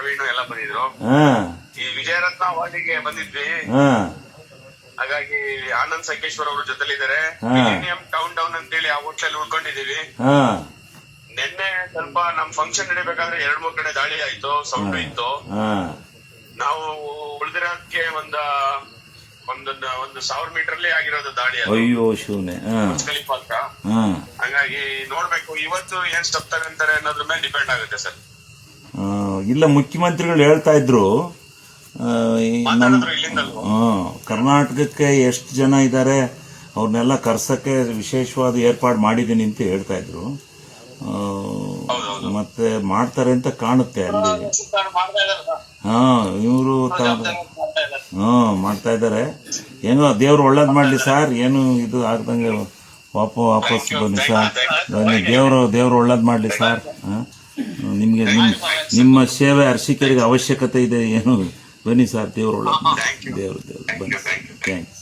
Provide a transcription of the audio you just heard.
ಪ್ರವೀಣ್ ಎಲ್ಲ ಬಂದಿದ್ರು. ಹಾ ಈ ವಿಜಯರತ್ನ ವಾರ್ಡಿಗೆ ಬಂದಿದ್ವಿ. ಹಾ ಹಾಗಾಗಿ ಆನಂದ್ ಸಂಕೇಶ್ವರ್ ಅವ್ರ ಜೊತೆಲಿದ್ದಾರೆ. ಹಾ. ಮಿಲಿನಿಯಂ ಟೌನ್ ಅಂತೇಳಿ ಆ ಹೋಟ್ಲಲ್ಲಿ ಉಳ್ಕೊಂಡಿದೀವಿ. ಹಾ ನಿನ್ನೆ ಸ್ವಲ್ಪ ನಮ್ ಫಂಕ್ಷನ್ ನಡಿಬೇಕಾದ್ರೆ 2-3 ಕಡೆ ದಾಳಿ ಆಯ್ತು, ಸೌಂಡ್ ಇತ್ತು. ಹಾ ನಾವು ಉಳಿದಿರೋದಕ್ಕೆ ಒಂದು 1000 ಮೀಟರ್ ಅಲ್ಲಿ ಆಗಿರೋದು ದಾಳಿ. ಅಯ್ಯೋ ಶಿವನೇ. ಹಾ ಖಲೀಫಾ ಅಂತ. ಹಾ ಹಂಗಾಗಿ ನೋಡ್ಬೇಕು ಇವತ್ತು ಏನ್ ಸ್ಟೆಪ್ ತಗೊಂತಾರೆ ಅನ್ನೋದ್ರ ಮೇಲೆ ಡಿಪೆಂಡ್ ಆಗುತ್ತೆ ಸರ್. ಇಲ್ಲ, ಮುಖ್ಯಮಂತ್ರಿಗಳು ಹೇಳ್ತಾ ಇದ್ರು ನಮ್ಮ ಕರ್ನಾಟಕಕ್ಕೆ ಎಷ್ಟು ಜನ ಇದ್ದಾರೆ ಅವ್ರನ್ನೆಲ್ಲ ಕರ್ಸಕ್ಕೆ ವಿಶೇಷವಾದ ಏರ್ಪಾಡು ಮಾಡಿದ್ದೀನಿ ಅಂತ ಹೇಳ್ತಾ ಇದ್ರು. ಮತ್ತೆ ಮಾಡ್ತಾರೆ ಅಂತ ಕಾಣುತ್ತೆ ಅಲ್ಲಿ. ಹಾ ಇವರು ಮಾಡ್ತಾ ಇದ್ದಾರೆ. ಏನೋ ದೇವ್ರು ಒಳ್ಳೇದ್ ಮಾಡ್ಲಿ ಸರ್, ಏನು ಇದು ಆಗ್ದಂಗೆ ವಾಪಸ್ ಬನ್ನಿ ಸರ್. ದೇವ್ರು ಒಳ್ಳೇದ್ ಮಾಡ್ಲಿ ಸರ್. ನಿಮ್ಗೆ ನಿಮ್ಮ ಸೇವೆ ಅರ್ಸಿಕರಿಗೆ ಅವಶ್ಯಕತೆ ಇದೆ, ಏನು ಬನ್ನಿ ಸರ್, ದೇವ್ರು ಒಳ್ಳೇದ್, ದೇವ್ರು ಬನ್ನಿ. ಥ್ಯಾಂಕ್ಸ್.